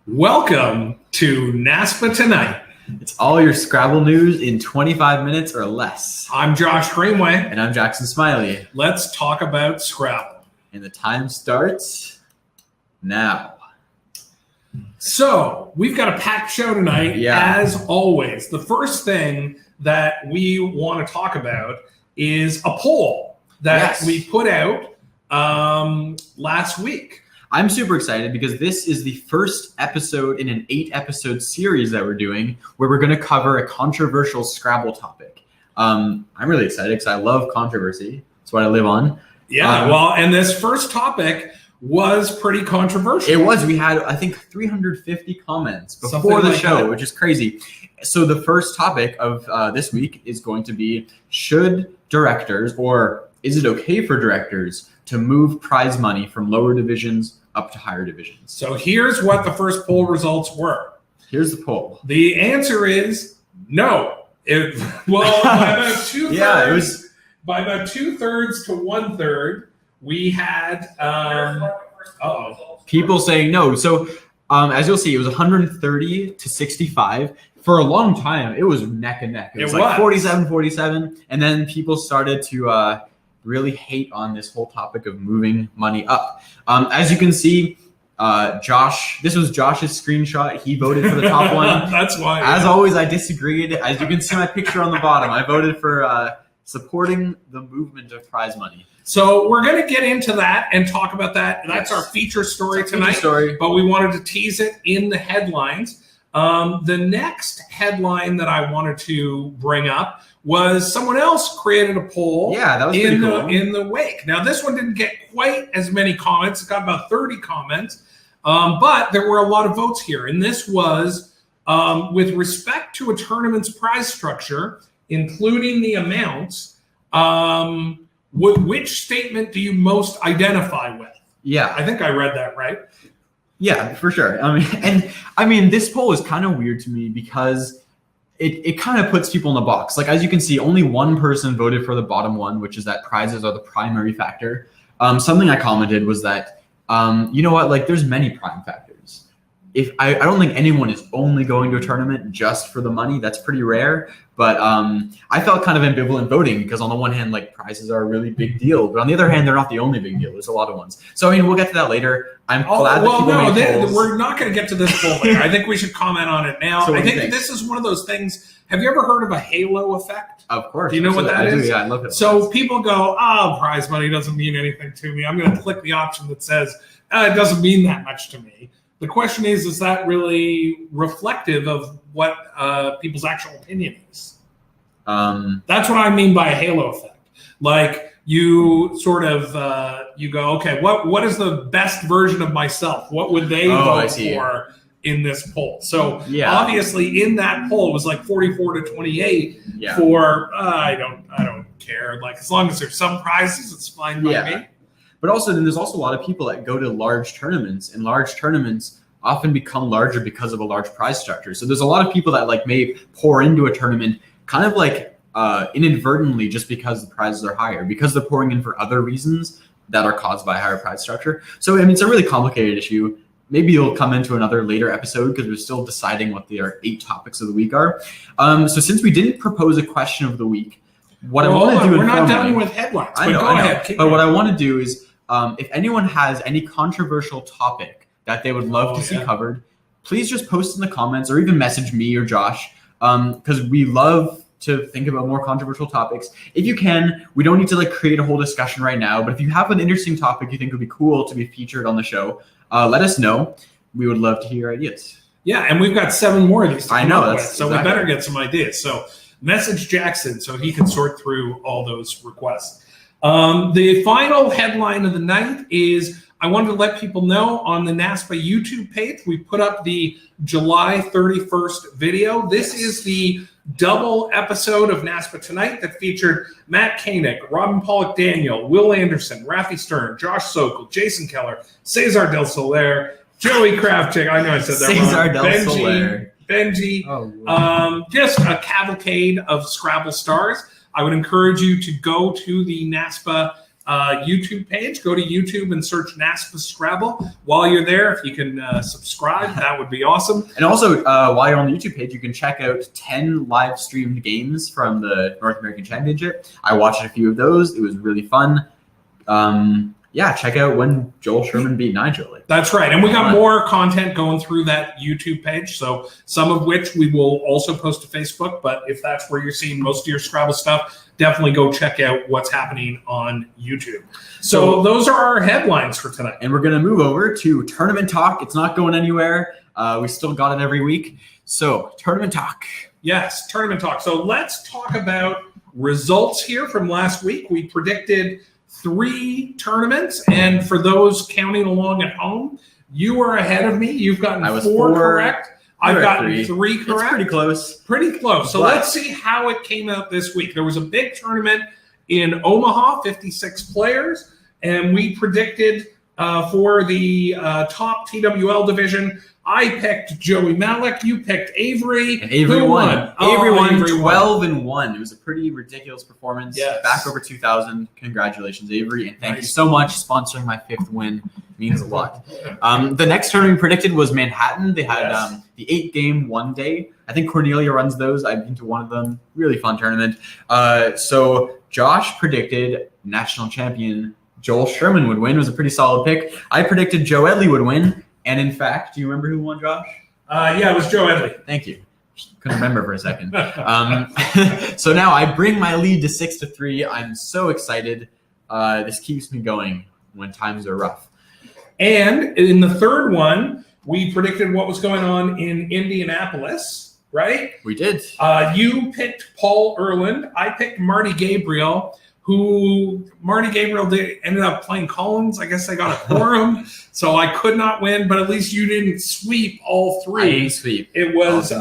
Welcome to NASPA Tonight. It's all your Scrabble news in 25 minutes or less. I'm Josh Greenway. And I'm Jackson Smylie. Let's talk about Scrabble. And the time starts now. So, we've got a packed show tonight, as always. The first thing that we want to talk about is a poll that we put out last week. I'm super excited because this is the first episode in an 8-episode series that we're doing where we're going to cover a controversial Scrabble topic. I'm really excited because I love controversy. That's what I live on. Yeah, and this first topic was pretty controversial. It was. We had, I think, 350 comments before the show, which is crazy. So the first topic of this week is going to be, should directors, or is it okay for directors to move prize money from lower divisions up to higher divisions? So here's what the first poll results were. Here's the poll. The answer is no. By about two-thirds, by about 2/3 to 1/3, we had people saying no. So as you'll see, it was 130 to 65. For a long time, it was neck and neck. It was like 47-47, and then people started to really hate on this whole topic of moving money up. As you can see, this was Josh's screenshot. He voted for the top one. That's why. As always, I disagreed. As you can see my picture on the bottom, I voted for supporting the movement of prize money. So we're going to get into that and talk about that. That's our feature story tonight. But we wanted to tease it in the headlines. The next headline that I wanted to bring up was someone else created a poll that was pretty cool. in the wake. Now, this one didn't get quite as many comments. It got about 30 comments, but there were a lot of votes here. And this was with respect to a tournament's prize structure, including the amounts, which statement do you most identify with? Yeah. I think I read that right. Yeah, for sure. This poll is kind of weird to me because it kind of puts people in the box. Like, as you can see, only one person voted for the bottom one, which is that prizes are the primary factor. Something I commented was that, you know what, like, there's many prime factors. If I don't think anyone is only going to a tournament just for the money. That's pretty rare. But I felt kind of ambivalent voting because on the one hand, like, prizes are a really big deal, but on the other hand, they're not the only big deal. There's a lot of ones. So we'll get to that later. I'm glad that we're not going to get to this poll later. I think we should comment on it now. I think this is one of those things. Have you ever heard of a halo effect? Of course. Do you know what that is? Yeah, I love it. So people go, prize money doesn't mean anything to me. I'm going to click the option that says, it doesn't mean that much to me. The question is that really reflective of what people's actual opinion is? That's what I mean by a halo effect. Like, you sort of, you go, okay, what is the best version of myself? What would they vote for in this poll? So obviously in that poll, it was like 44 to 28 for, I don't care. Like, as long as there's some prizes, it's fine by me. But also, then there's also a lot of people that go to large tournaments, and large tournaments often become larger because of a large prize structure. So there's a lot of people that like may pour into a tournament kind of like inadvertently just because the prizes are higher, because they're pouring in for other reasons that are caused by a higher prize structure. So, it's a really complicated issue. Maybe it'll come into another later episode because we're still deciding what our 8 topics of the week are. So since we didn't propose a question of the week, what I want to do... We're not done with headlines, but go ahead. But what I want to do is, if anyone has any controversial topic that they would love to see covered, please just post in the comments or even message me or Josh, because we love to think about more controversial topics. If you can, we don't need to create a whole discussion right now, but if you have an interesting topic you think would be cool to be featured on the show, let us know. We would love to hear your ideas. Yeah, and we've got 7 more of these to come up with, so we better get some ideas. So message Jackson so he can sort through all those requests. The final headline of the night is, I wanted to let people know on the NASPA YouTube page, we put up the July 31st video. This is the double episode of NASPA Tonight that featured Matt Canik, Robin Pollock-Daniel, Will Anderson, Rafi Stern, Josh Sokol, Jason Keller, Cesar Del Soler, Joey Krafchick. I know I said that Cesar Del Soler. Benji. Just a cavalcade of Scrabble stars. I would encourage you to go to the NASPA YouTube page. Go to YouTube and search NASPA Scrabble. While you're there, if you can subscribe, that would be awesome. And also, while you're on the YouTube page, you can check out 10 live streamed games from the North American Championship. I watched a few of those. It was really fun. Yeah, check out when Joel Sherman beat Nigel. That's right. And we got more content going through that YouTube page. So some of which we will also post to Facebook. But if that's where you're seeing most of your Scrabble stuff, definitely go check out what's happening on YouTube. So those are our headlines for tonight. And we're going to move over to Tournament Talk. It's not going anywhere. We still got it every week. So Tournament Talk. Yes, Tournament Talk. So let's talk about results here from last week. We predicted 3 tournaments, and for those counting along at home, you were ahead of me. You've gotten 4 correct. I've gotten 3 correct. It's pretty close. Pretty close. So let's see how it came out this week. There was a big tournament in Omaha, 56 players, and we predicted for the top TWL division. I picked Joey Malik. You picked Avery. And Avery won. Avery won Avery 12-1. It was a pretty ridiculous performance. Yes. Back over 2,000. Congratulations, Avery. And thank you so much. Sponsoring my 5th win means a lot. The next tournament we predicted was Manhattan. They had the 8-game one day. I think Cornelia runs those. I've been to one of them. Really fun tournament. So Josh predicted national champion Joel Sherman would win. It was a pretty solid pick. I predicted Joe Edley would win. And in fact, do you remember who won, Josh? Yeah, it was Joe Edley. Thank you. Couldn't remember for a second. So now I bring my lead to 6-3. I'm so excited. This keeps me going when times are rough. And in the third one, we predicted what was going on in Indianapolis, right? We did. You picked Paul Erland. I picked Marty Gabriel, who Marty Gabriel ended up playing Collins. I guess I got a quorum, so I could not win. But at least you didn't sweep all 3. I didn't sweep. It was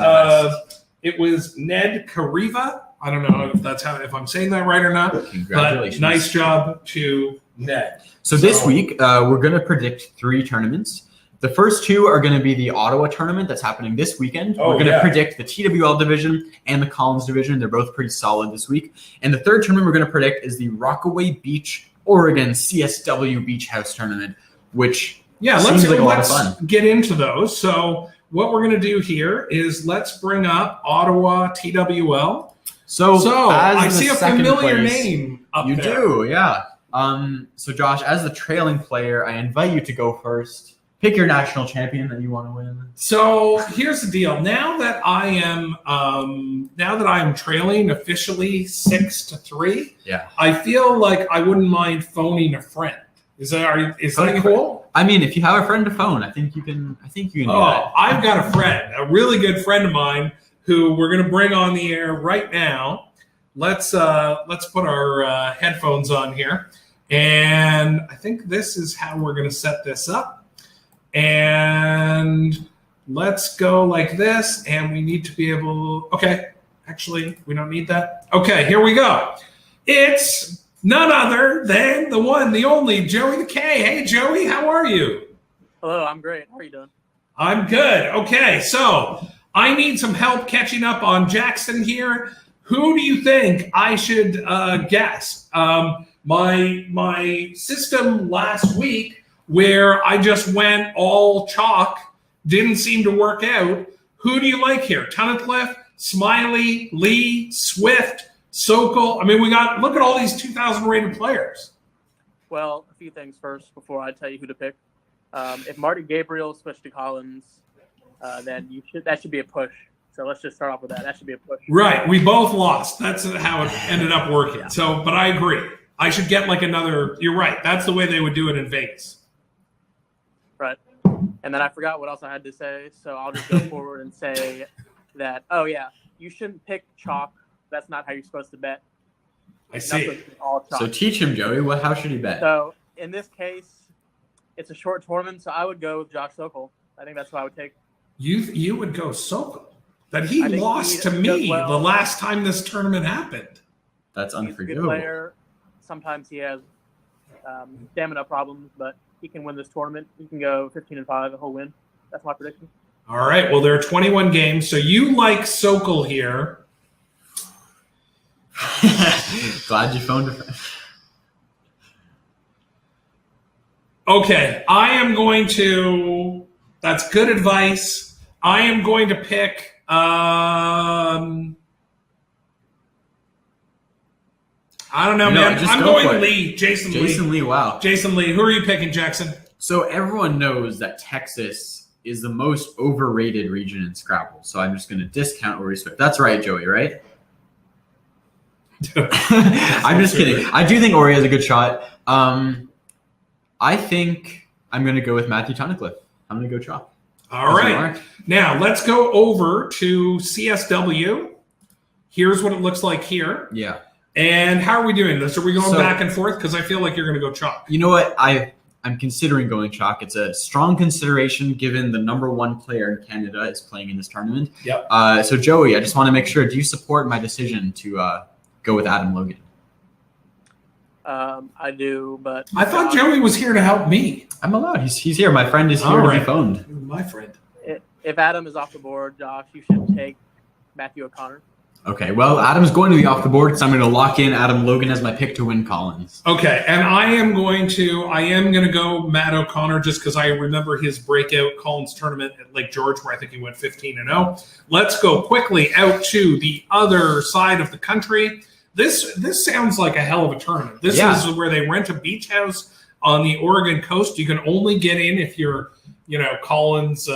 Ned Kariva. I don't know if I'm saying that right or not. Congratulations! But nice job to Ned. So this week we're going to predict 3 tournaments. The first 2 are going to be the Ottawa tournament that's happening this weekend. We're going to predict the TWL division and the Collins division. They're both pretty solid this week. And the third tournament we're going to predict is the Rockaway Beach, Oregon CSW Beach House tournament, which seems like a lot of fun. Get into those. So what we're going to do here is let's bring up Ottawa TWL. So I see a familiar name up there. You do, yeah. So Josh, as the trailing player, I invite you to go first. Pick your national champion that you want to win. So here's the deal. Now that I am trailing officially 6-3, I feel like I wouldn't mind phoning a friend. Is that cool? I mean, if you have a friend to phone, I think you can do that. I've got a friend, a really good friend of mine who we're going to bring on the air right now. Let's put our headphones on here, and I think this is how we're going to set this up. And let's go like this, and we need to be able. Okay, actually, we don't need that. Okay, here we go. It's none other than the one, the only Joey the K. Hey, Joey, how are you? Hello, I'm great. How are you doing? I'm good. Okay, so I need some help catching up on Jackson here. Who do you think I should guess? My system last week, where I just went all chalk, didn't seem to work out. Who do you like here? Tunnicliffe, Smylie, Lee, Swift, Sokol. I mean, look at all these 2,000 rated players. Well, a few things first before I tell you who to pick. If Marty Gabriel switched to Collins, then that should be a push. So let's just start off with that. That should be a push. Right. We both lost. That's how it ended up working. Yeah. So, but I agree. I should get like another. You're right. That's the way they would do it in Vegas. Right. And then I forgot what else I had to say. So I'll just go forward and say that, you shouldn't pick chalk. That's not how you're supposed to bet. I see. All chalk. So teach him, Joey. How should he bet? So in this case, it's a short tournament. So I would go with Josh Sokol. I think that's what I would take. You would go Sokol. That he lost to me the last time this tournament happened. That's unforgivable. He's a good player. Sometimes he has stamina problems, but he can win this tournament. He can go 15-5, a whole win. That's my prediction. All right. Well, there are 21 games. So you like Sokol here. Glad you phoned a friend. Okay, I am going to. That's good advice. I am going to pick. I don't know, man. I'm going Lee. Jason Lee. Jason Lee, wow. Jason Lee. Who are you picking, Jackson? So everyone knows that Texas is the most overrated region in Scrabble. So I'm just going to discount Ori Swift. That's right, Joey, right? I'm just kidding. I do think Ori has a good shot. I think I'm going to go with Matthew Tunnicliffe. I'm going to go Chalk. All right. Now, let's go over to CSW. Here's what it looks like here. Yeah. And how are we doing this? Are we going back and forth? Because I feel like you're going to go Chalk. You know what? I'm considering going Chalk. It's a strong consideration given the number one player in Canada is playing in this tournament. Yep. So, Joey, I just want to make sure, do you support my decision to go with Adam Logan? I do, but I thought Joey was here to help me. I'm allowed. He's here. My friend is here to be phoned. My friend. If Adam is off the board, Josh, you should take Matthew O'Connor. Okay, well, Adam's going to be off the board, so I'm going to lock in Adam Logan as my pick to win Collins. Okay, and I am going to go Matt O'Connor just because I remember his breakout Collins tournament at Lake George where I think he went 15-0. Let's go quickly out to the other side of the country. This sounds like a hell of a tournament. This is where they rent a beach house on the Oregon coast. You can only get in if you're, Collins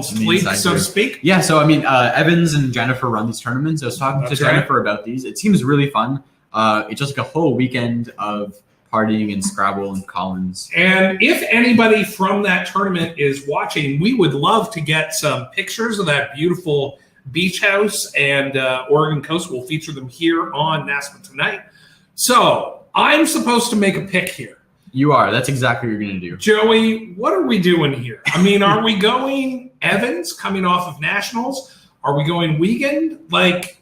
fleet, so to speak. Yeah, so Evans and Jennifer run these tournaments. I was talking to Jennifer about these. It seems really fun. It's just like a whole weekend of partying and Scrabble and Collins. And if anybody from that tournament is watching, we would love to get some pictures of that beautiful beach house, and Oregon coast. We'll feature them here on NASPA Tonight. So I'm supposed to make a pick here. You are. That's exactly what you're going to do. Joey, what are we doing here? Are we going Evans coming off of Nationals? Are we going Wiegand? I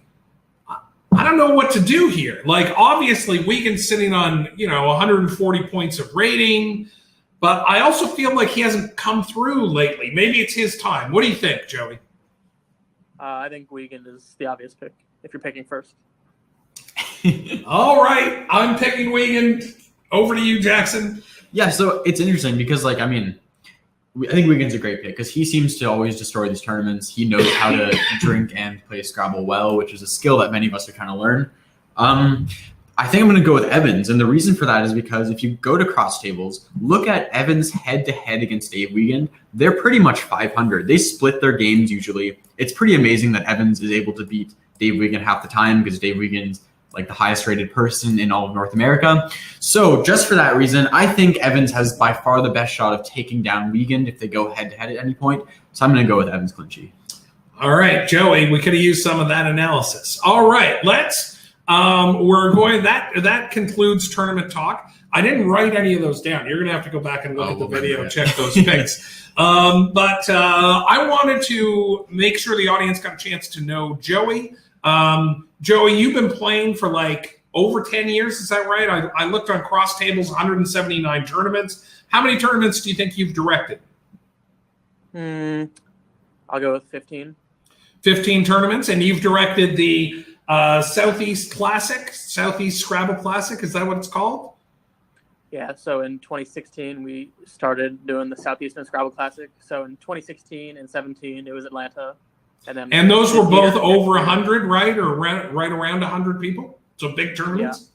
don't know what to do here. Obviously, Wiegand's sitting on, 140 points of rating, but I also feel like he hasn't come through lately. Maybe it's his time. What do you think, Joey? I think Wiegand is the obvious pick if you're picking first. All right. I'm picking Wiegand. Over to you, Jackson. Yeah, so it's interesting because, I think Wiegand's a great pick because he seems to always destroy these tournaments. He knows how to drink and play Scrabble well, which is a skill that many of us are trying to learn. I think I'm going to go with Evans, and the reason for that is because if you go to cross tables, look at Evans head-to-head against Dave Wiegand. They're pretty much 500. They split their games usually. It's pretty amazing that Evans is able to beat Dave Wiegand half the time because Dave Wiegand's the highest rated person in all of North America. So just for that reason, I think Evans has by far the best shot of taking down Wiegand if they go head-to-head at any point. So I'm going to go with Evans Clinchy. All right, Joey, we could have used some of that analysis. All right, we're going, that concludes tournament talk. I didn't write any of those down. You're going to have to go back and look at the video and check those picks. But I wanted to make sure the audience got a chance to know Joey. Joey, you've been playing for over 10 years. Is that right? I looked on Cross Tables, 179 tournaments. How many tournaments do you think you've directed? I'll go with 15. 15 tournaments, and you've directed the Southeast Scrabble Classic. Is that what it's called? Yeah, so in 2016, we started doing the Southeastern Scrabble Classic. So in 2016 and 17, it was Atlanta. And those were both over 100, right? Or right around 100 people? So big tournaments?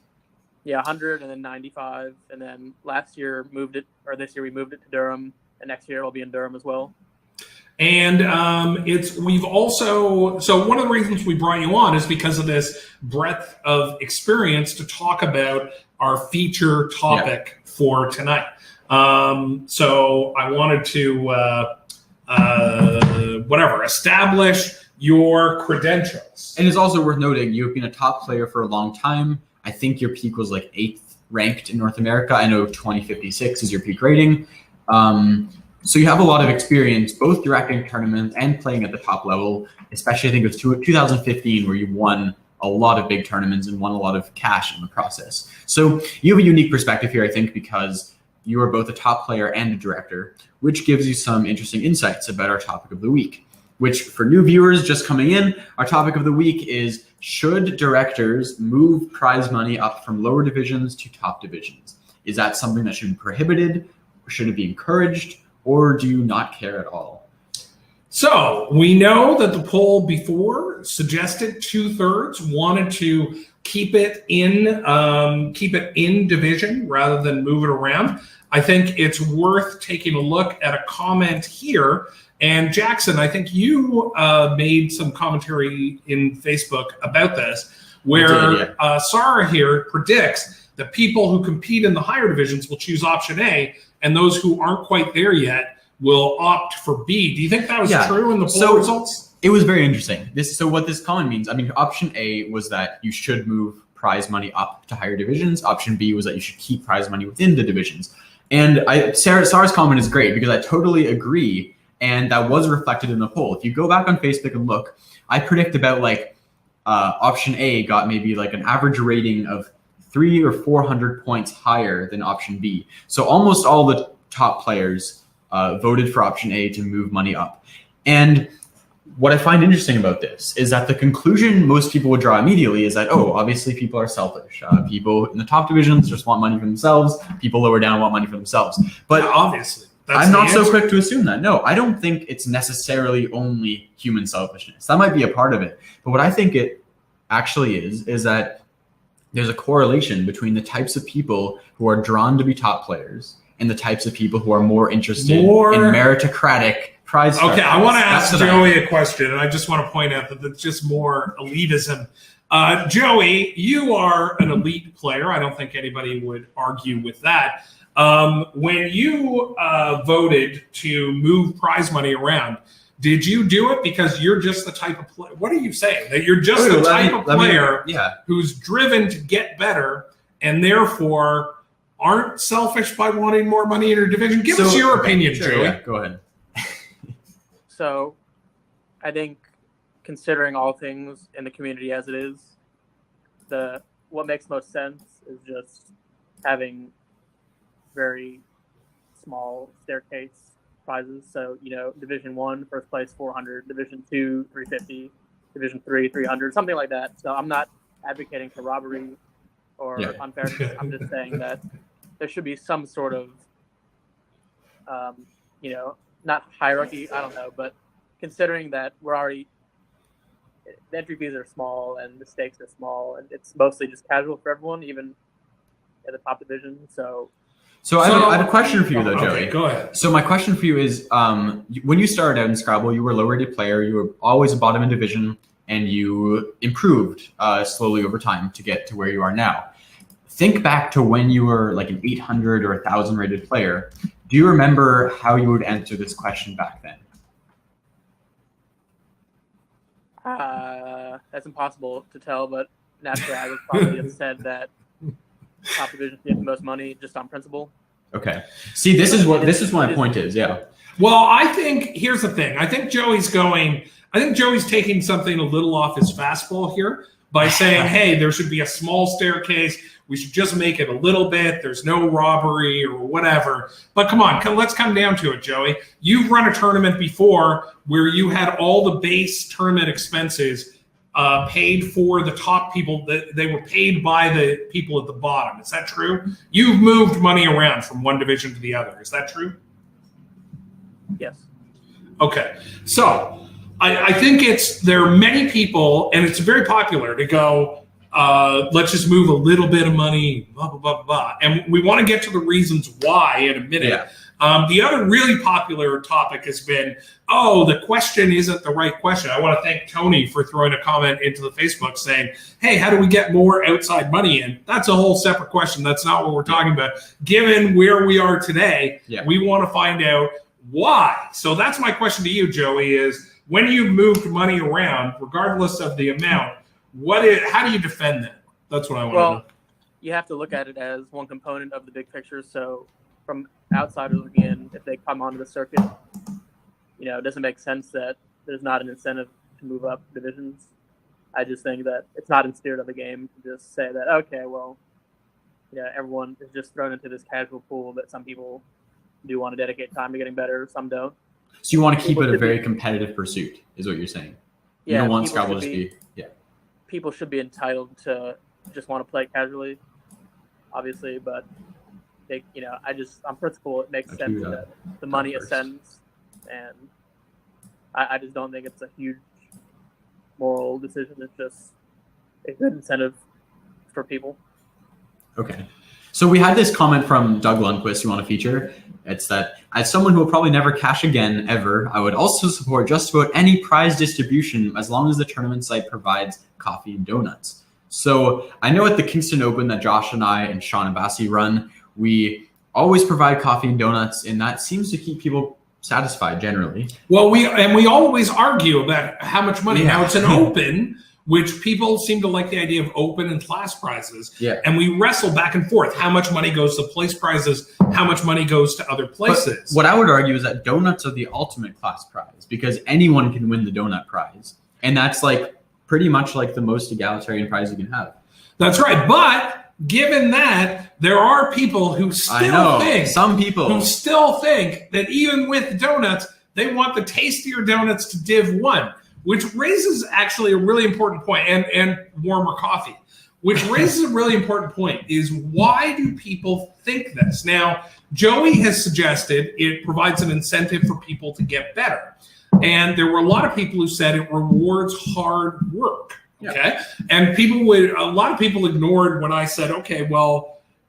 Yeah, 100 and then 95. And then this year we moved it to Durham. And next year it'll be in Durham as well. And we've also, so one of the reasons we brought you on is because of this breadth of experience to talk about our feature topic for tonight. So I wanted to establish your credentials. And it's also worth noting you've been a top player for a long time. I think your peak was 8th ranked in North America. I know 2056 is your peak rating. So you have a lot of experience both directing tournaments and playing at the top level, especially I think it was 2015 where you won a lot of big tournaments and won a lot of cash in the process. So you have a unique perspective here, I think, because you are both a top player and a director, which gives you some interesting insights about our topic of the week, which for new viewers just coming in, our topic of the week is, should directors move prize money up from lower divisions to top divisions? Is that something that should be prohibited, Should it be encouraged, or do you not care at all? So we know that the poll before suggested 2/3 wanted to keep it in division rather than move it around. I think it's worth taking a look at a comment here. And Jackson, I think you made some commentary in Facebook about this, where Sarah here predicts that people who compete in the higher divisions will choose option A, and those who aren't quite there yet will opt for B. Do you think that was true in the poll results? It was very interesting. So what this comment means, I mean, option A was that you should move prize money up to higher divisions. Option B was that you should keep prize money within the divisions. And Sarah's comment is great because I totally agree, and that was reflected in the poll. If you go back on Facebook and look, I predict about option A got maybe like an average rating of 300 or 400 points higher than option B. So almost all the top players voted for option A to move money up. And what I find interesting about this is that the conclusion most people would draw immediately is that, obviously people are selfish. People in the top divisions just want money for themselves. People lower down want money for themselves. But obviously, I'm not so quick to assume that. No, I don't think it's necessarily only human selfishness. That might be a part of it. But what I think it actually is that there's a correlation between the types of people who are drawn to be top players and the types of people who are more interested in meritocratic prize. Okay, I want to ask Joey a question, and I just want to point out that it's just more elitism. Joey, you are an elite player. I don't think anybody would argue with that. When you voted to move prize money around, did you do it because you're just the type of player? What are you saying? That you're just the type of player who's driven to get better and therefore aren't selfish by wanting more money in your division? Give us your opinion, Joey. Yeah, go ahead. So I think considering all things in the community as it is, what makes most sense is just having very small staircase prizes. So, Division 1, first place, 400, Division 2, 350, Division 3, 300, something like that. So I'm not advocating for robbery or unfairness. I'm just saying that there should be some sort of, not hierarchy, I don't know, but considering that the entry fees are small and the stakes are small, and it's mostly just casual for everyone, even at the top division. So I had a question for you, though, Joey. Okay, go ahead. So my question for you is, when you started out in Scrabble, you were a lower-rated player. You were always a bottom in division, and you improved slowly over time to get to where you are now. Think back to when you were like an 800 or 1,000 rated player. Do you remember how you would answer this question back then? That's impossible to tell, but naturally I would probably have said that top division get the most money just on principle. Okay. See, this is what my point is. Yeah. Well, I think here's the thing. I think Joey's taking something a little off his fastball here by saying, hey, there should be a small staircase. We should just make it a little bit. There's no robbery or whatever. But come on, let's come down to it, Joey. You've run a tournament before where you had all the base tournament expenses paid for the top people. They were paid by the people at the bottom. Is that true? You've moved money around from one division to the other. Is that true? Yes. Okay. So I think there are many people, and it's very popular to go, let's just move a little bit of money, blah, blah, blah, blah. And we want to get to the reasons why in a minute. Yeah. The other really popular topic has been, the question isn't the right question. I want to thank Tony for throwing a comment into the Facebook saying, hey, how do we get more outside money in? That's a whole separate question. That's not what we're talking about. Given where we are today, we want to find out why. So that's my question to you, Joey, is when you've moved money around, regardless of the amount, how do you defend that? That's what I want to know. You have to look at it as one component of the big picture. So from outsiders looking in, if they come onto the circuit, it doesn't make sense that there's not an incentive to move up divisions. I just think that it's not in spirit of the game to just say that, okay, well, everyone is just thrown into this casual pool that some people do want to dedicate time to getting better, some don't. So you want to keep it a very competitive pursuit, is what you're saying. You don't want Scrabble to be people should be entitled to just want to play casually, obviously, but think, on principle, it makes sense that the money ascends, and I just don't think it's a huge moral decision. It's just a good incentive for people. Okay. So we had this comment from Doug Lundquist you want to feature. It's that, as someone who will probably never cash again ever, I would also support just about any prize distribution as long as the tournament site provides coffee and donuts. So I know at the Kingston Open that Josh and I and Sean and Bassi run, we always provide coffee and donuts, and that seems to keep people satisfied generally. Well, we always argue about how much money. Now it's an open, which people seem to like the idea of open and class prizes. Yeah. And we wrestle back and forth. How much money goes to place prizes? How much money goes to other places? But what I would argue is that donuts are the ultimate class prize because anyone can win the donut prize. And that's like pretty much like the most egalitarian prize you can have. That's right. But given that, there are people who still think that even with donuts, they want the tastier donuts to Div 1. Which raises actually a really important point, and warmer coffee, which raises a really important point, is why do people think this? Now, Joey has suggested it provides an incentive for people to get better. And there were a lot of people who said it rewards hard work, okay? Yeah. And a lot of people ignored when I said, okay, well,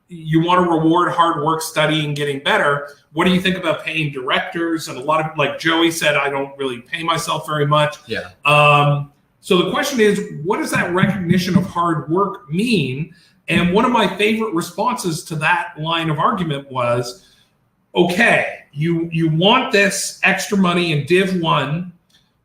you want to reward hard work, studying, getting better. What do you think about paying directors? And a lot of, like Joey said, I don't really pay myself very much. Yeah. So the question is, what does that recognition of hard work mean? And one of my favorite responses to that line of argument was, okay, you want this extra money in Div 1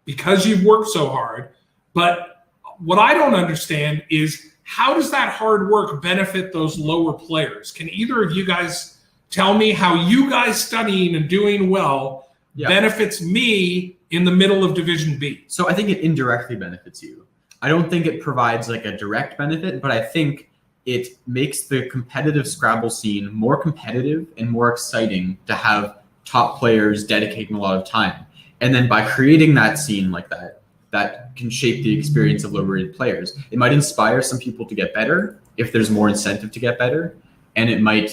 because you've worked so hard. But what I don't understand is, how does that hard work benefit those lower players? Can either of you guys tell me how you guys studying and doing well benefits me in the middle of Division B? So I think it indirectly benefits you. I don't think it provides like a direct benefit, but I think it makes the competitive Scrabble scene more competitive and more exciting to have top players dedicating a lot of time. And then by creating that scene like that can shape the experience of lower-rated players. It might inspire some people to get better if there's more incentive to get better, and I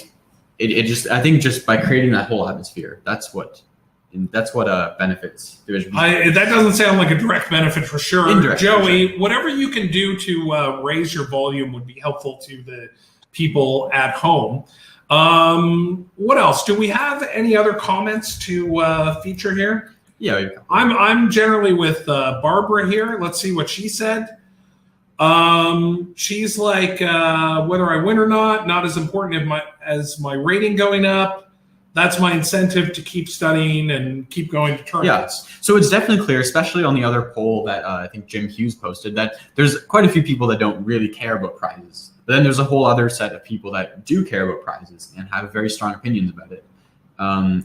think just by creating that whole atmosphere, that's what benefits Division. That doesn't sound like a direct benefit for sure. Indirect, Joey, for sure. Whatever you can do to raise your volume would be helpful to the people at home. What else? Do we have any other comments to feature here? Yeah, I'm generally with Barbara here. Let's see what she said. She's like, whether I win or not as important as my rating going up. That's my incentive to keep studying and keep going to tournaments. Yeah. So it's definitely clear, especially on the other poll that I think Jim Hughes posted, that there's quite a few people that don't really care about prizes. But then there's a whole other set of people that do care about prizes and have very strong opinions about it.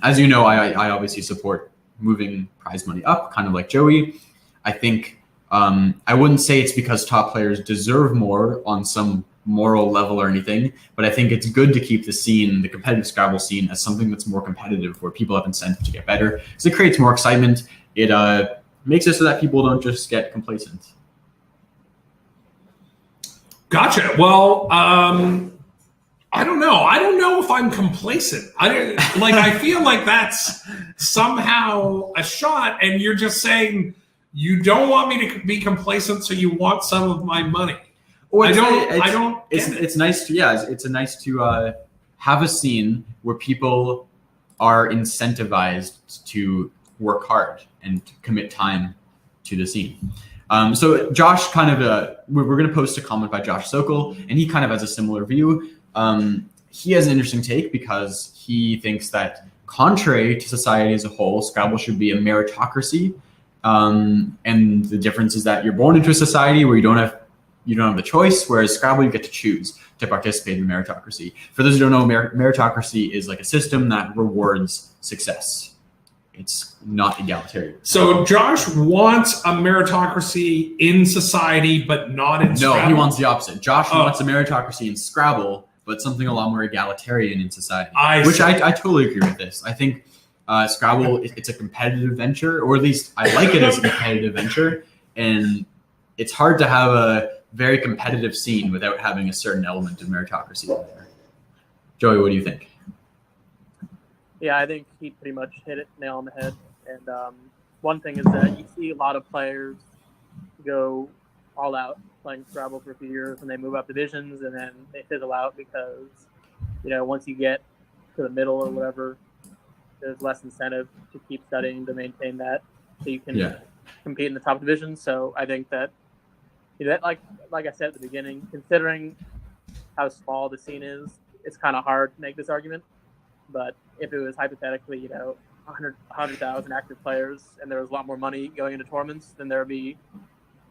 As you know, I obviously support moving prize money up, kind of like Joey. I think I wouldn't say it's because top players deserve more on some moral level or anything, but I think it's good to keep the competitive Scrabble scene, as something that's more competitive, where people have incentive to get better, because it creates more excitement. It makes it so that people don't just get complacent. Gotcha. Well, I don't know. I don't know if I'm complacent. I feel like that's somehow a shot, and you're just saying you don't want me to be complacent, so you want some of my money. Well, It's nice to have a scene where people are incentivized to work hard and to commit time to the scene. So Josh we're going to post a comment by Josh Sokol, and he kind of has a similar view. He has an interesting take because he thinks that, contrary to society as a whole, Scrabble should be a meritocracy. And the difference is that you're born into a society where you don't have the choice, whereas Scrabble, you get to choose to participate in the meritocracy. For those who don't know, meritocracy is like a system that rewards success. It's not egalitarian. So Josh wants a meritocracy in society, but not in Scrabble? No, he wants the opposite. Josh wants a meritocracy in Scrabble, but something a lot more egalitarian in society. I totally agree with this. I think Scrabble, it's a competitive venture, or at least I like it as a competitive venture, and it's hard to have a very competitive scene without having a certain element of meritocracy in there. Joey, what do you think? Yeah, I think he pretty much hit it nail on the head. And one thing is that you see a lot of players go all out playing Scrabble for a few years, and they move up divisions, and then they fizzle out because, once you get to the middle or whatever, there's less incentive to keep studying to maintain that, so you can compete in the top division. So I think that, like I said at the beginning, considering how small the scene is, it's kind of hard to make this argument. But if it was hypothetically, 100,000 active players and there was a lot more money going into tournaments, then there would be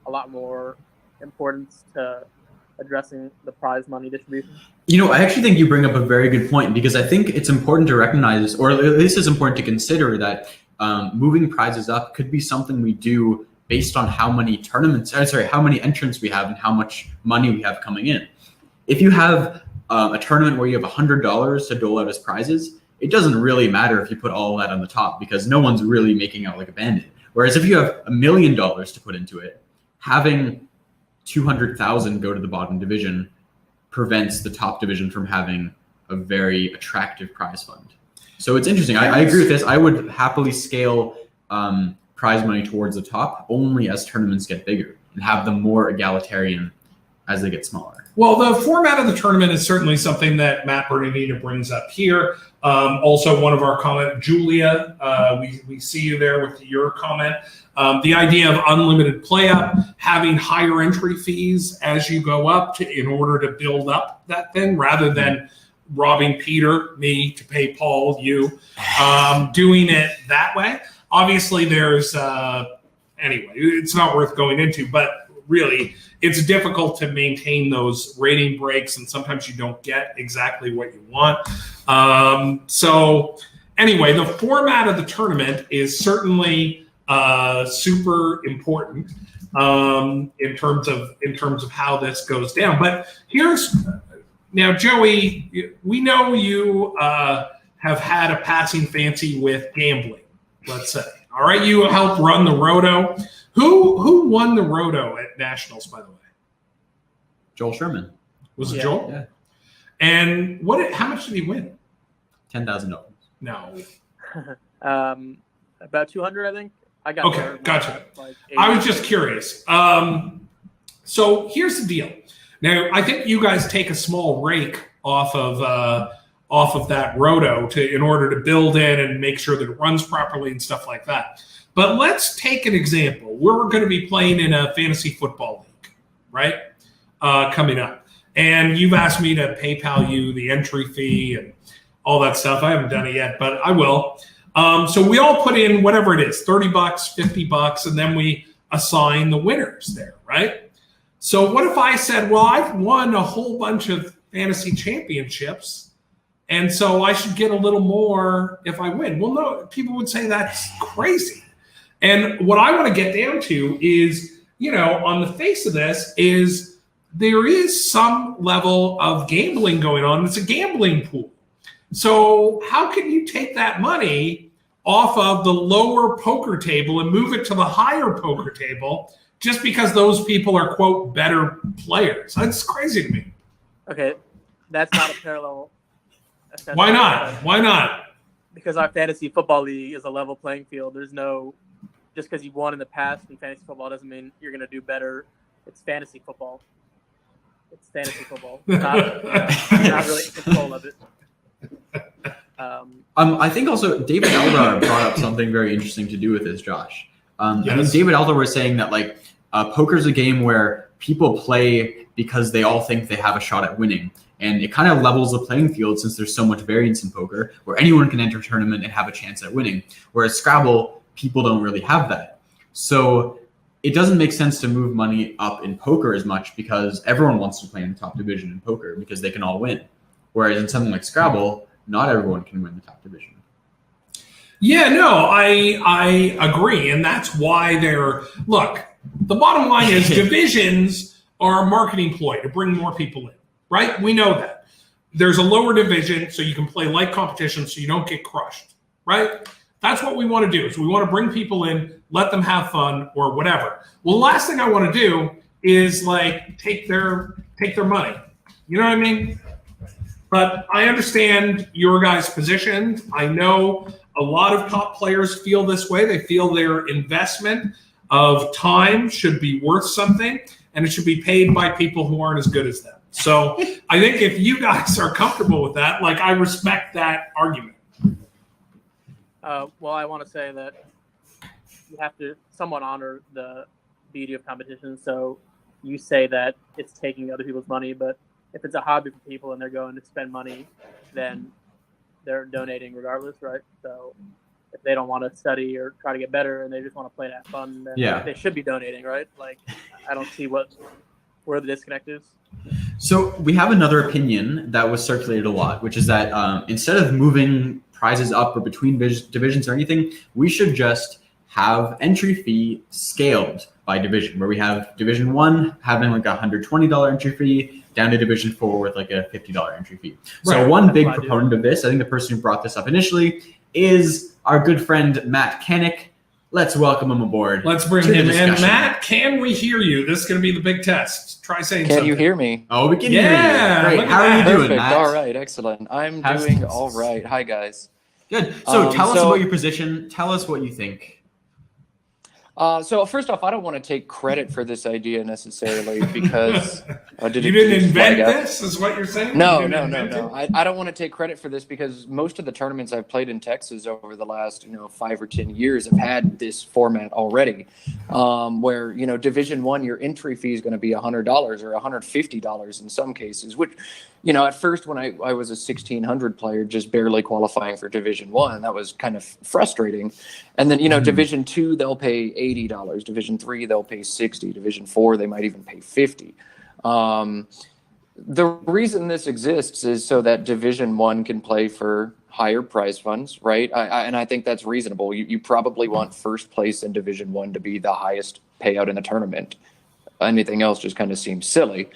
a lot more importance to addressing the prize money distribution. I actually think you bring up a very good point, because I think it's important to recognize, or at least it's important to consider, that moving prizes up could be something we do based on how many how many entrants we have and how much money we have coming in. If you have a tournament where you have $100 to dole out as prizes, it doesn't really matter if you put all of that on the top, because no one's really making out like a bandit. Whereas if you have $1 million to put into it, having 200,000 go to the bottom division prevents the top division from having a very attractive prize fund. So it's interesting. I agree with this. I would happily scale prize money towards the top only as tournaments get bigger and have them more egalitarian as they get smaller. Well, the format of the tournament is certainly something that Matt Bernardino brings up here. Also, one of our comment, Julia, we see you there with your comment. The idea of unlimited play up, having higher entry fees as you go up in order to build up that thing, rather than robbing Peter, me, to pay Paul, you, doing it that way. Obviously, there's, anyway, it's not worth going into, but really, it's difficult to maintain those rating breaks, and sometimes you don't get exactly what you want. So anyway, the format of the tournament is certainly super important in terms of how this goes down. But now, Joey, we know you have had a passing fancy with gambling, let's say. All right, you helped run the Roto. Who won the Roto at Nationals, by the way? Joel Sherman. Was it Joel? Yeah. And how much did he win? $10,000. No. About 200, I think. I got okay, gotcha. Like I was just curious. So here's the deal. Now, I think you guys take a small rake off of that Roto in order to build in and make sure that it runs properly and stuff like that. But let's take an example. We're going to be playing in a fantasy football league, right? Coming up. And you've asked me to PayPal you the entry fee and all that stuff. I haven't done it yet, but I will. So we all put in whatever it is, $30, $50, and then we assign the winners there, right? So what if I said, well, I've won a whole bunch of fantasy championships, and so I should get a little more if I win? Well, no, people would say that's crazy. And what I want to get down to is, on the face of this is there is some level of gambling going on. It's a gambling pool. So how can you take that money off of the lower poker table and move it to the higher poker table just because those people are, quote, better players? That's crazy to me. Okay, that's not a parallel. Why not? Why not? Because our fantasy football league is a level playing field. There's no, just because you've won in the past in fantasy football doesn't mean you're going to do better. It's fantasy football. It's fantasy football. Not really in control of it. I think also David Eldar brought up something very interesting to do with this, Josh. Yes. I think David Eldar was saying that poker's a game where people play because they all think they have a shot at winning. And it kind of levels the playing field since there's so much variance in poker where anyone can enter a tournament and have a chance at winning. Whereas Scrabble, people don't really have that. So it doesn't make sense to move money up in poker as much because everyone wants to play in the top division in poker because they can all win. Whereas in something like Scrabble, not everyone can win the top division. Yeah, no, I agree. And that's why look, the bottom line is divisions are a marketing ploy to bring more people in, right? We know that. There's a lower division so you can play light competition so you don't get crushed, right? That's what we want to do is we want to bring people in, let them have fun or whatever. Well, the last thing I want to do is take their money. You know what I mean? But I understand your guys' position. I know a lot of top players feel this way. They feel their investment of time should be worth something, and it should be paid by people who aren't as good as them. So I think if you guys are comfortable with that, like, I respect that argument. Well, I want to say that you have to somewhat honor the beauty of competition. So you say that it's taking other people's money, but if it's a hobby for people and they're going to spend money, then they're donating regardless, right? So if they don't want to study or try to get better and they just want to play and have fun, then they should be donating, right? Like, I don't see where the disconnect is. So we have another opinion that was circulated a lot, which is that instead of moving prizes up or between divisions or anything, we should just have entry fee scaled by division, where we have Division 1 having like a $120 entry fee, down to Division 4 with like a $50 entry fee. So one big proponent of this, I think the person who brought this up initially, is our good friend Matt Canik. Let's welcome him aboard. Let's bring him in. Matt, can we hear you? This is going to be the big test. Try saying something. Can you hear me? Oh, we can hear you. Great. How are you doing, Matt? All right, excellent. I'm doing all right. Hi, guys. Good. So tell us about your position. Tell us what you think. So first off, I don't want to take credit for this idea necessarily because you didn't invent this, is what you're saying? No. I don't want to take credit for this because most of the tournaments I've played in Texas over the last 5 or 10 years have had this format already, where Division 1, your entry fee is going to be $100 or $150 in some cases, which at first when I was a 1600 player, just barely qualifying for Division 1, that was kind of frustrating. And then, Division 2, they'll pay $80. Division 3, they'll pay $60. Division 4, they might even pay $50. The reason this exists is so that Division 1 can play for higher prize funds, right? And I think that's reasonable. You probably want first place in Division 1 to be the highest payout in the tournament. Anything else just kind of seems silly.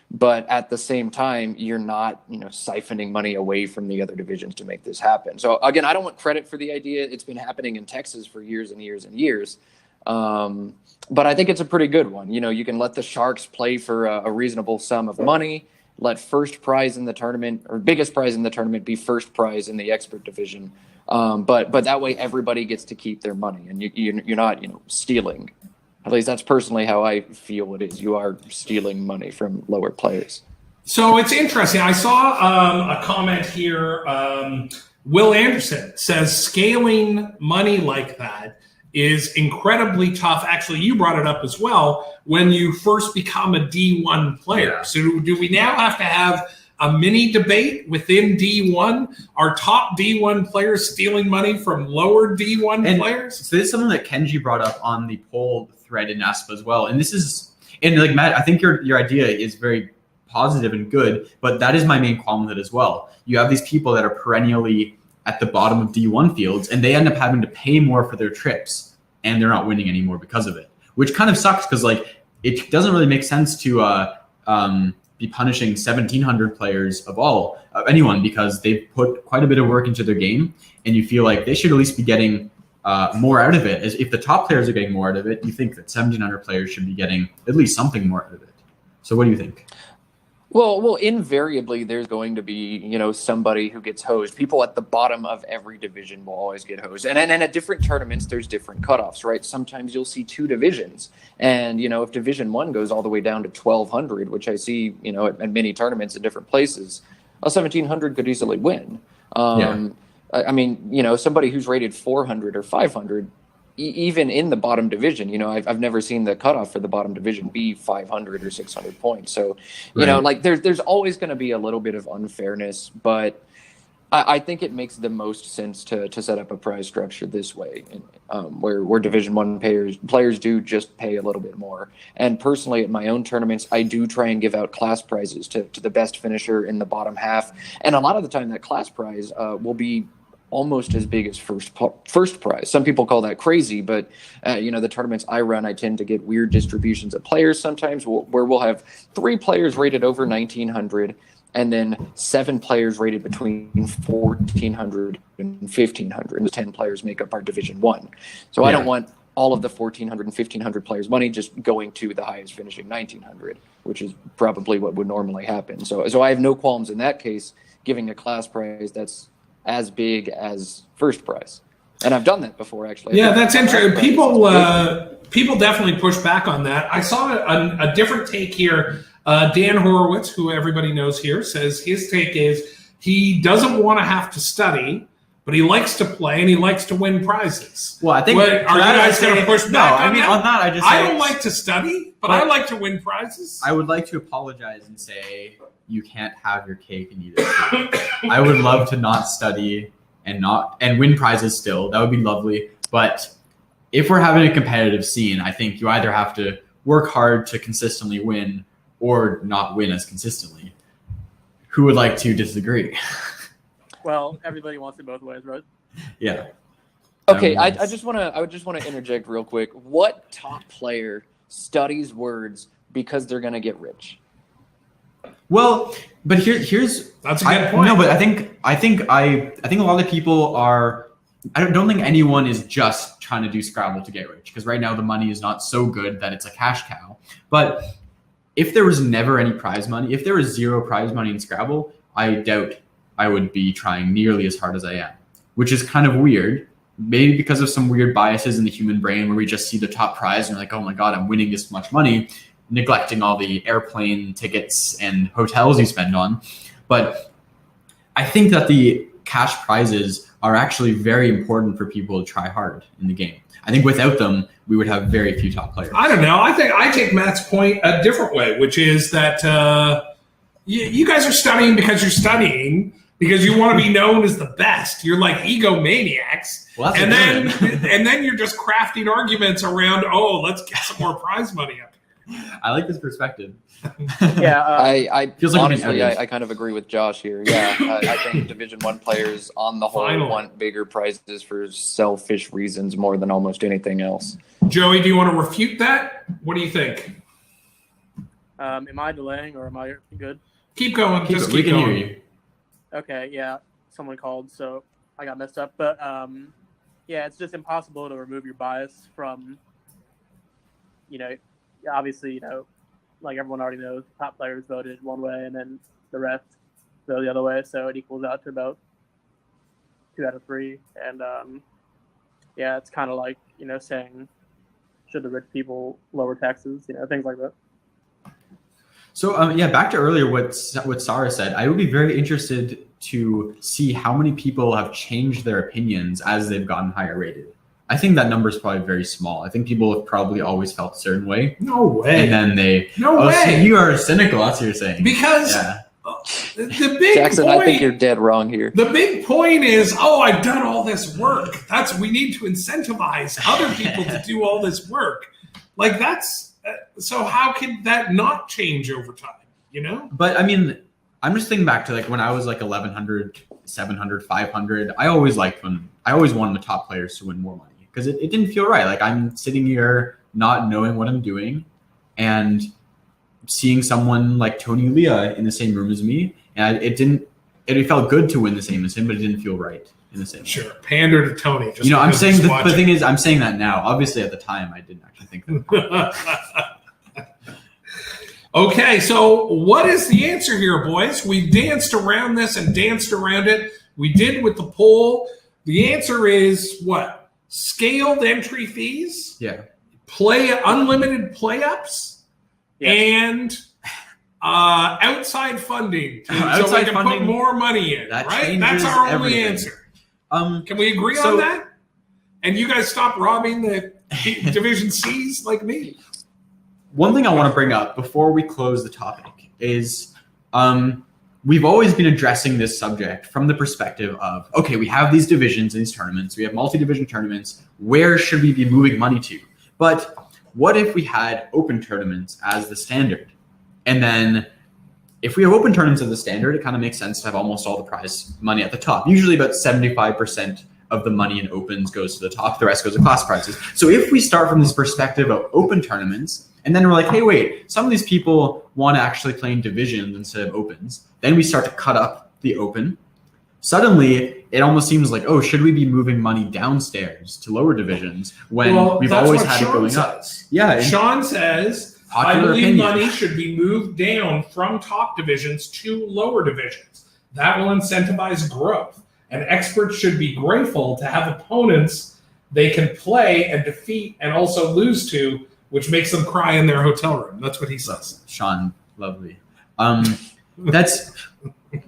But at the same time, you're not, siphoning money away from the other divisions to make this happen. So again, I don't want credit for the idea. It's been happening in Texas for years and years and years. But I think it's a pretty good one. You can let the Sharks play for a reasonable sum of money, let first prize in the tournament or biggest prize in the tournament be first prize in the expert division. But that way everybody gets to keep their money and you're not, stealing. At least that's personally how I feel it is. You are stealing money from lower players. So it's interesting. I saw a comment here. Will Anderson says scaling money like that is incredibly tough. Actually, you brought it up as well when you first become a D1 player. Yeah. So do we now have to have a mini debate within D1? Are top D1 players stealing money from lower D1 players? So this is something that Kenji brought up on the poll thread in NASPA as well. And this is, like Matt, I think your idea is very positive and good, but that is my main qualm with it as well. You have these people that are perennially at the bottom of D1 fields, and they end up having to pay more for their trips, and they're not winning anymore because of it, which kind of sucks because it doesn't really make sense to be punishing 1,700 players of anyone because they've put quite a bit of work into their game, and you feel like they should at least be getting more out of it. As if the top players are getting more out of it, you think that 1,700 players should be getting at least something more out of it. So what do you think? Well, invariably there's going to be, somebody who gets hosed. People at the bottom of every division will always get hosed. And at different tournaments, there's different cutoffs, right? Sometimes you'll see two divisions. And, if Division 1 goes all the way down to 1,200, which I see, at many tournaments in different places, a 1,700 could easily win. I mean, somebody who's rated 400 or 500, even in the bottom division, I've never seen the cutoff for the bottom division be 500 or 600 points. So, there's always going to be a little bit of unfairness, but I think it makes the most sense to set up a prize structure this way, where Division 1 players do just pay a little bit more. And personally, at my own tournaments, I do try and give out class prizes to the best finisher in the bottom half. And a lot of the time, that class prize will be almost as big as first prize. Some people call that crazy, but the tournaments I run, I tend to get weird distributions of players sometimes where we'll have 3 players rated over 1,900 and then 7 players rated between 1,400 and 1,500. And the 10 players make up our Division 1. So I don't want all of the 1,400 and 1,500 players' money just going to the highest finishing 1,900, which is probably what would normally happen. So I have no qualms in that case, giving a class prize that's as big as first prize. And I've done that before, actually. Yeah, that's interesting. People definitely push back on that. I saw a different take here. Dan Horowitz, who everybody knows here, says his take is he doesn't want to have to study, but he likes to play and he likes to win prizes. Well, I think are you guys going to push back? No, I mean on that I don't like to study, but I like to win prizes. I would like to apologize and say you can't have your cake and eat it too. I would love to not study and win prizes still. That would be lovely. But if we're having a competitive scene, I think you either have to work hard to consistently win or not win as consistently. Who would like to disagree? Well, everybody wants it both ways, right? Yeah. Okay, I just want to interject real quick. What top player studies words because they're going to get rich? Well, but here's that's a good point. No, but I think a lot of people are. I don't think anyone is just trying to do Scrabble to get rich, because right now the money is not so good that it's a cash cow. But if there was never any prize money, if there was zero prize money in Scrabble, I doubt I would be trying nearly as hard as I am, which is kind of weird. Maybe because of some weird biases in the human brain where we just see the top prize and you're like, oh my God, I'm winning this much money, neglecting all the airplane tickets and hotels you spend on. But I think that the cash prizes are actually very important for people to try hard in the game. I think without them, we would have very few top players. I don't know. I think I take Matt's point a different way, which is that you guys are studying because you're studying, because you want to be known as the best. You're like egomaniacs. Well, and then you're just crafting arguments around, let's get some more prize money up here. I like this perspective. Yeah, I feels like honestly, I kind of agree with Josh here. Yeah, I think Division I players on the whole want bigger prizes for selfish reasons more than almost anything else. Joey, do you want to refute that? What do you think? Am I delaying or am I good? Keep going. We can hear you. Okay, yeah. Someone called, so I got messed up. But yeah, it's just impossible to remove your bias from, obviously, like everyone already knows, top players voted one way and then the rest go the other way. So it equals out to about 2 out of 3. And yeah, it's kind of like, saying, should the rich people lower taxes, things like that. So back to earlier what Sarah said, I would be very interested to see how many people have changed their opinions as they've gotten higher rated. I think that number is probably very small. I think people have probably always felt a certain way. No way. And then No way. So you are cynical, that's what you're saying. Because the big Jackson, point, I think you're dead wrong here. The big point is, I've done all this work. We need to incentivize other people to do all this work. Like so how can that not change over time, But I mean, I'm just thinking back to like when I was like 1,100, 700, 500. I always wanted the top players to win more money because it didn't feel right. Like I'm sitting here not knowing what I'm doing and seeing someone like Tony Leah in the same room as me. And it felt good to win the same as him, but it didn't feel right in the same way. Sure. Pander to Tony. I'm saying the thing is, I'm saying that now. Obviously at the time I didn't actually think that. Okay, so what is the answer here, boys? We danced around this and danced around it. We did with the poll. The answer is what? Scaled entry fees? Yeah. Unlimited play-ups? Yeah. And outside funding. So we can put more money in, right? That's our only answer. Can we agree on that? And you guys stop robbing the Division C's like me? One thing I want to bring up before we close the topic is we've always been addressing this subject from the perspective of, okay, we have these divisions and these tournaments. We have multi-division tournaments. Where should we be moving money to? But what if we had open tournaments as the standard? And then if we have open tournaments as the standard, it kind of makes sense to have almost all the prize money at the top. Usually about 75% of the money in opens goes to the top. The rest goes to class prizes. So if we start from this perspective of open tournaments, and then we're like, hey, wait, some of these people want to actually play in divisions instead of opens. Then we start to cut up the open. Suddenly, it almost seems like, should we be moving money downstairs to lower divisions when we've always had it going up? Yeah. Sean says, I believe money should be moved down from top divisions to lower divisions. That will incentivize growth. And experts should be grateful to have opponents they can play and defeat and also lose to, which makes them cry in their hotel room. That's what he says. Sean, lovely. That's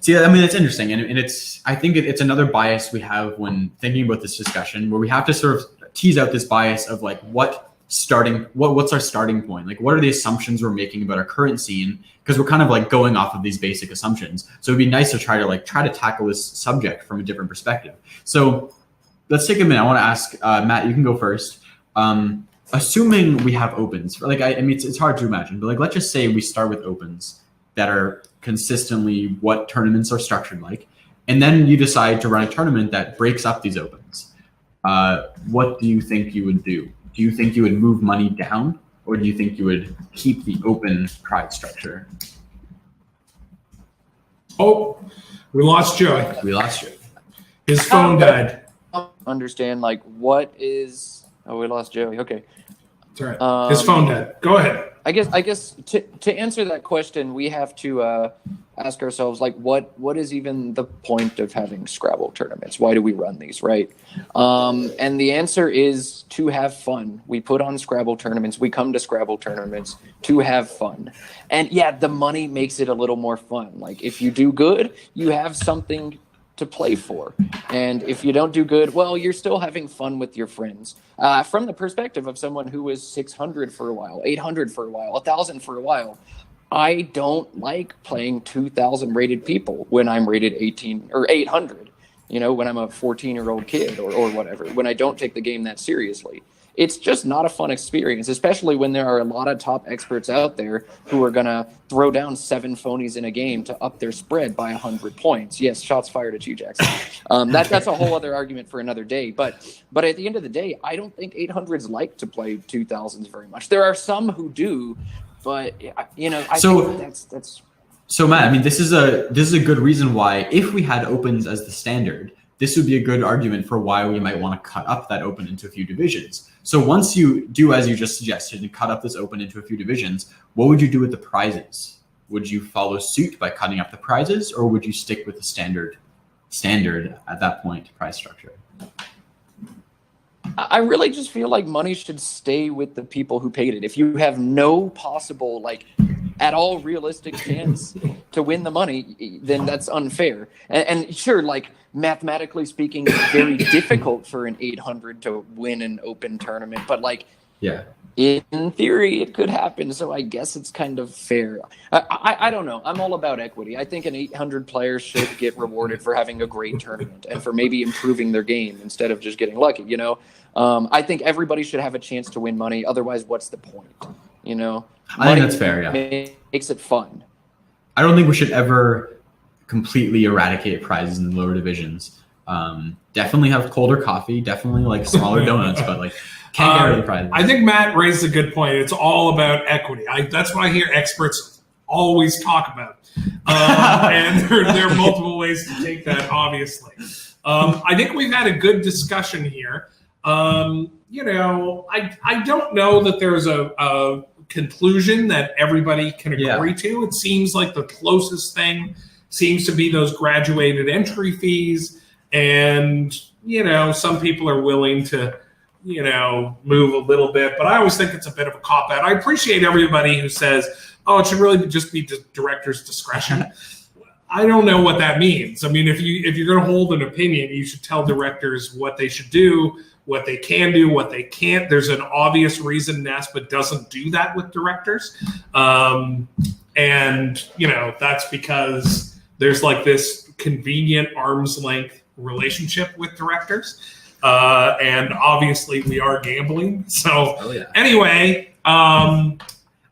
interesting, and I think it's another bias we have when thinking about this discussion, where we have to sort of tease out this bias of like what's our starting point, like what are the assumptions we're making about our current scene, because we're kind of like going off of these basic assumptions. So it'd be nice to try to tackle this subject from a different perspective. So let's take a minute. I want to ask Matt, you can go first. Assuming we have opens, like I mean, it's hard to imagine, but like let's just say we start with opens that are consistently what tournaments are structured like, and then you decide to run a tournament that breaks up these opens. What do you think you would do? Do you think you would move money down, or do you think you would keep the open prize structure? Oh, we lost Joey. We lost Joey. His phone died. Understand like what is? Oh, we lost Joey. Okay. That's right. His phone died. Go ahead. I guess to answer that question, we have to ask ourselves like what is even the point of having Scrabble tournaments? Why do we run these, right? And the answer is to have fun. We put on Scrabble tournaments. We come to Scrabble tournaments to have fun. And yeah, the money makes it a little more fun. Like if you do good, you have something to play for. And if you don't do good, well, you're still having fun with your friends. From the perspective of someone who was 600 for a while, 800 for a while, 1,000 for a while, I don't like playing 2,000 rated people when I'm rated 18 or 800, when I'm a 14-year-old kid or whatever, when I don't take the game that seriously. It's just not a fun experience, especially when there are a lot of top experts out there who are going to throw down 7 phonies in a game to up their spread by 100 points. Yes, shots fired at you, Jackson. That's a whole other argument for another day. But at the end of the day, I don't think 800s like to play 2000s very much. There are some who do, but I think that's. So Matt, I mean, this is a good reason why if we had opens as the standard, this would be a good argument for why we might want to cut up that open into a few divisions. So once you do as you just suggested and cut up this open into a few divisions, what would you do with the prizes? Would you follow suit by cutting up the prizes, or would you stick with the standard at that point prize structure? I really just feel like money should stay with the people who paid it. If you have no possible, at all realistic chance to win the money, then that's unfair. And sure, mathematically speaking, it's very difficult for an 800 to win an open tournament. But in theory, it could happen. So I guess it's kind of fair. I don't know. I'm all about equity. I think an 800 player should get rewarded for having a great tournament and for maybe improving their game instead of just getting lucky. I think everybody should have a chance to win money. Otherwise, what's the point? I think that's fair. Yeah, makes it fun. I don't think we should ever completely eradicate prizes in the lower divisions. Definitely have colder coffee. Definitely smaller donuts, but can't get rid of the prizes. I think Matt raised a good point. It's all about equity. That's what I hear experts always talk about. And there are multiple ways to take that, obviously. I think we've had a good discussion here. I don't know that there's a conclusion that everybody can agree to. It seems like the closest thing seems to be those graduated entry fees. And, some people are willing to, move a little bit. But I always think it's a bit of a cop-out. I appreciate everybody who says, it should really just be director's discretion. I don't know what that means. I mean, if you're going to hold an opinion, you should tell directors what they should do, what they can do, what they can't. There's an obvious reason NASPA doesn't do that with directors. That's because there's this convenient arm's length relationship with directors. And obviously we are gambling. So anyway, I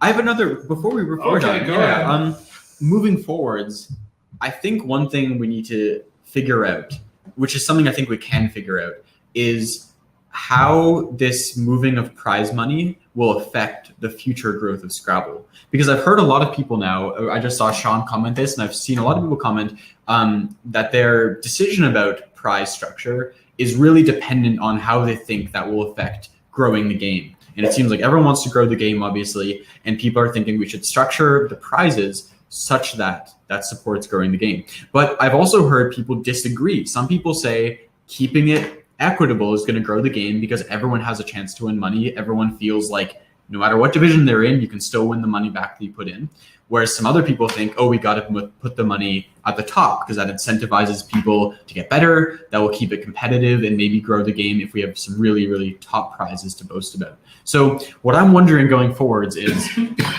have another, before we record go ahead. Moving forwards, I think one thing we need to figure out, which is something I think we can figure out, is how this moving of prize money will affect the future growth of Scrabble. Because I've heard a lot of people now, I just saw Sean comment this, and I've seen a lot of people comment that their decision about prize structure is really dependent on how they think that will affect growing the game. And it seems like everyone wants to grow the game, obviously, and people are thinking we should structure the prizes such that supports growing the game. But I've also heard people disagree. Some people say keeping it equitable is going to grow the game because everyone has a chance to win money. Everyone feels like no matter what division they're in, you can still win the money back that you put in. Whereas some other people think, oh, we got to put the money at the top because that incentivizes people to get better. That will keep it competitive and maybe grow the game if we have some really, really top prizes to boast about. So what I'm wondering going forwards is,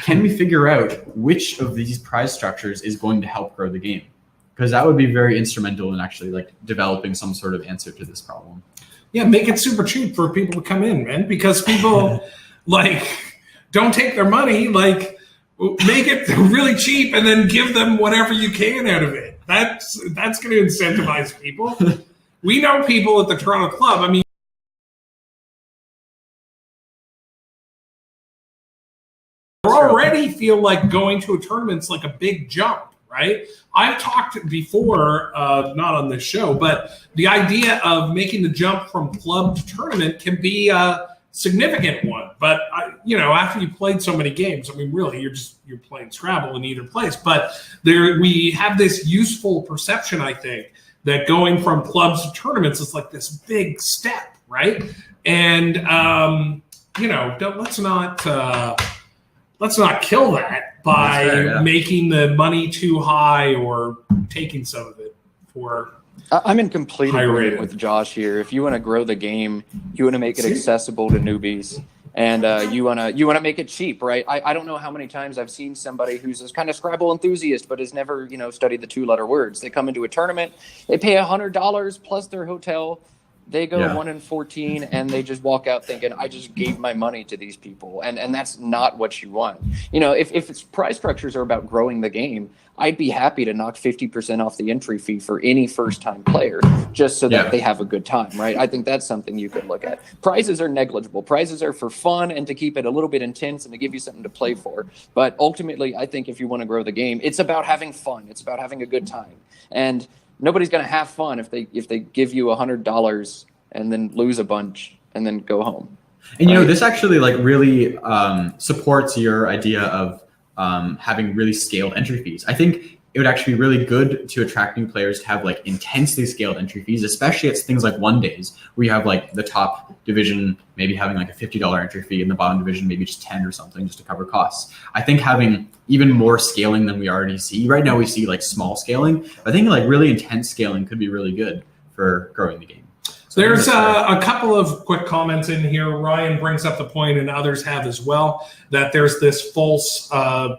can we figure out which of these prize structures is going to help grow the game? Because that would be very instrumental in actually like developing some sort of answer to this problem. Yeah, make it super cheap for people to come in, man, because people like don't take their money, like make it really cheap and then give them whatever you can out of it. That's going to incentivize people. We know people at the Toronto Club. I mean, already feel like going to a tournament's like a big jump, right? I've talked before, not on this show, but the idea of making the jump from club to tournament can be a significant one. But after you played so many games, I mean, really, you're playing Scrabble in either place. But we have this useful perception, I think, that going from clubs to tournaments is like this big step, right? And let's not kill that by making the money too high or taking some of it for. I'm in complete agreement with Josh here. If you want to grow the game, you want to make it accessible to newbies, and you want to make it cheap, right? I don't know how many times I've seen somebody who's this kind of Scrabble enthusiast, but has never studied the 2-letter words. They come into a tournament, they pay $100 plus their hotel. They go 1-14 and they just walk out thinking, I just gave my money to these people. And that's not what you want. If it's prize structures are about growing the game, I'd be happy to knock 50% off the entry fee for any first-time player just so that they have a good time, right? I think that's something you could look at. Prizes are negligible. Prizes are for fun and to keep it a little bit intense and to give you something to play for. But ultimately, I think if you want to grow the game, it's about having fun. It's about having a good time. And nobody's going to have fun if they give you $100 and then lose a bunch and then go home. And this actually like really supports your idea of having really scaled entry fees. I think it would actually be really good to attract new players to have like intensely scaled entry fees, especially at things like one days where you have like the top division maybe having like a $50 entry fee and the bottom division maybe just 10 or something just to cover costs. I think having even more scaling than we already see. Right now we see like small scaling. I think like really intense scaling could be really good for growing the game. So there's a couple of quick comments in here. Ryan brings up the point, and others have as well, that there's this false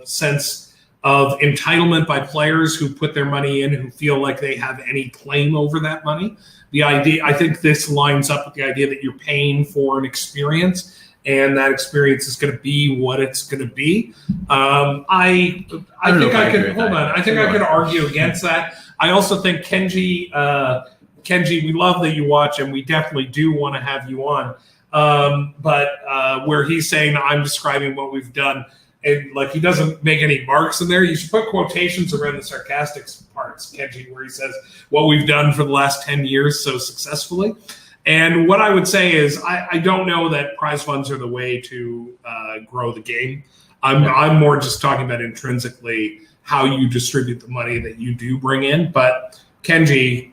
sense of entitlement by players who put their money in who feel like they have any claim over that money. The idea, I think this lines up with the idea that you're paying for an experience and that experience is going to be what it's going to be. I think I could argue against that. I also think Kenji, we love that you watch and we definitely do want to have you on. But where he's saying I'm describing what we've done, and like he doesn't make any marks in there. You should put quotations around the sarcastic parts, Kenji, where he says what we've done for the last 10 years so successfully. And what I would say is I don't know that prize funds are the way to grow the game. I'm more just talking about intrinsically how you distribute the money that you do bring in. But Kenji,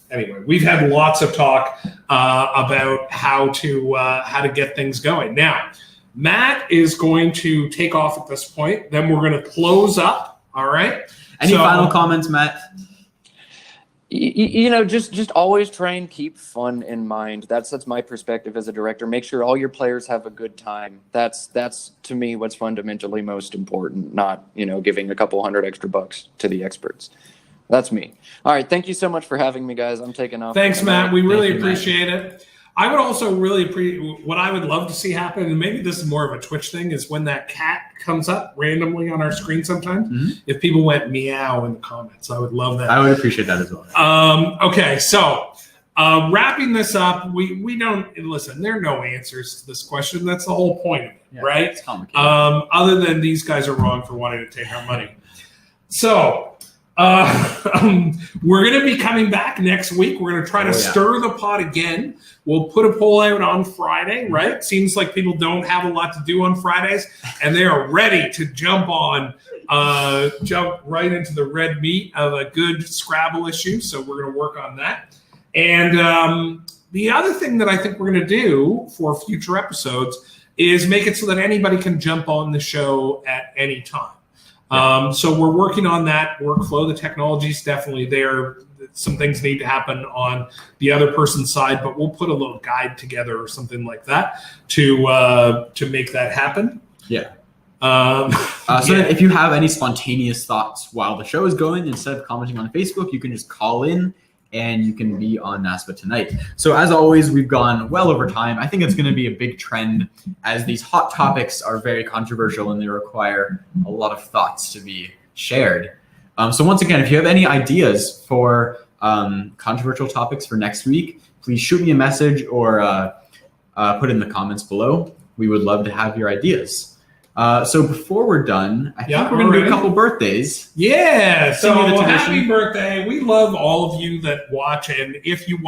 anyway, we've had lots of talk about how to get things going. Now, Matt is going to take off at this point. Then we're going to close up. All right. Any final comments, Matt? Just always try and keep fun in mind. That's my perspective as a director. Make sure all your players have a good time. That's to me what's fundamentally most important. Not giving a couple $100 extra bucks to the experts. That's me. All right. Thank you so much for having me, guys. I'm taking off. Thanks, Matt. We really appreciate it. I would also really appreciate what I would love to see happen, and maybe this is more of a Twitch thing, is when that cat comes up randomly on our screen sometimes. Mm-hmm. If people went meow in the comments, I would love that. I would appreciate that as well. Okay, so wrapping this up, we don't listen. There are no answers to this question. That's the whole point of it, right? It's complicated. Other than these guys are wrong for wanting to take our money. So We're going to be coming back next week. We're going to try to stir the pot again. We'll put a poll out on Friday, right? Seems like people don't have a lot to do on Fridays, and they are ready to jump right into the red meat of a good Scrabble issue. So we're going to work on that. And the other thing that I think we're going to do for future episodes is make it so that anybody can jump on the show at any time. So we're working on that workflow. The technology is definitely there. Some things need to happen on the other person's side, but we'll put a little guide together or something like that to make that happen. Yeah. So if you have any spontaneous thoughts while the show is going, instead of commenting on Facebook, you can just call in and you can be on NASPA Tonight. So as always, we've gone well over time. I think it's going to be a big trend as these hot topics are very controversial and they require a lot of thoughts to be shared. So once again, if you have any ideas for controversial topics for next week, please shoot me a message or put in the comments below. We would love to have your ideas. So before we're done, I think we're going to do a couple birthdays. Yeah. So happy birthday. We love all of you that watch. And if you're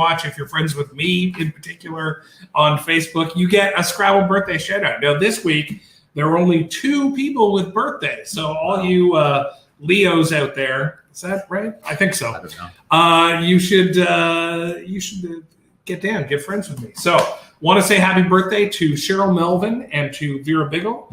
friends with me in particular on Facebook, you get a Scrabble birthday shout out. Now this week, there were only 2 people with birthdays. So all you Leos out there, is that right? I think so. I don't know. You should get friends with me. So want to say happy birthday to Cheryl Melvin and to Vera Biggle.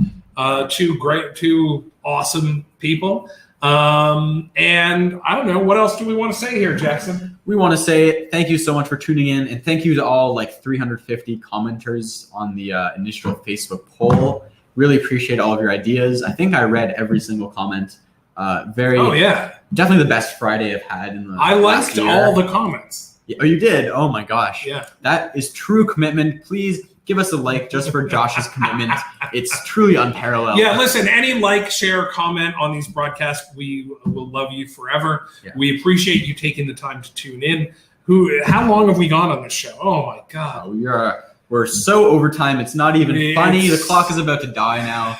2 awesome people. And I don't know, what else do we want to say here, Jackson? We want to say thank you so much for tuning in, and thank you to all 350 commenters on the initial Facebook poll. Really appreciate all of your ideas. I think I read every single comment. Definitely the best Friday I've had in the I liked all the comments. Oh, you did? Oh my gosh. Yeah. That is true commitment. Please give us a like just for Josh's commitment. It's truly unparalleled. Yeah, listen, any share, comment on these broadcasts, we will love you forever. Yeah. We appreciate you taking the time to tune in. How long have we gone on this show? Oh my God. We're so over time. It's not even funny. The clock is about to die now.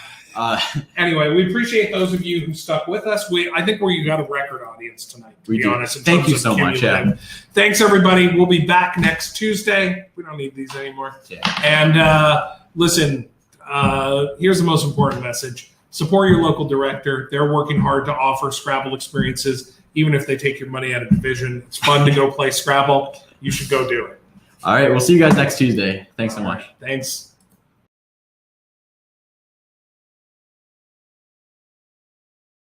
Anyway, we appreciate those of you who stuck with us. I think you got a record audience tonight, to be honest. Thank you so much. Yeah. Thanks, everybody. We'll be back next Tuesday. We don't need these anymore. Yeah. And listen, here's the most important message. Support your local director. They're working hard to offer Scrabble experiences, even if they take your money out of division. It's fun to go play Scrabble. You should go do it. All right. We'll see you guys next Tuesday. Thanks so much. Thanks.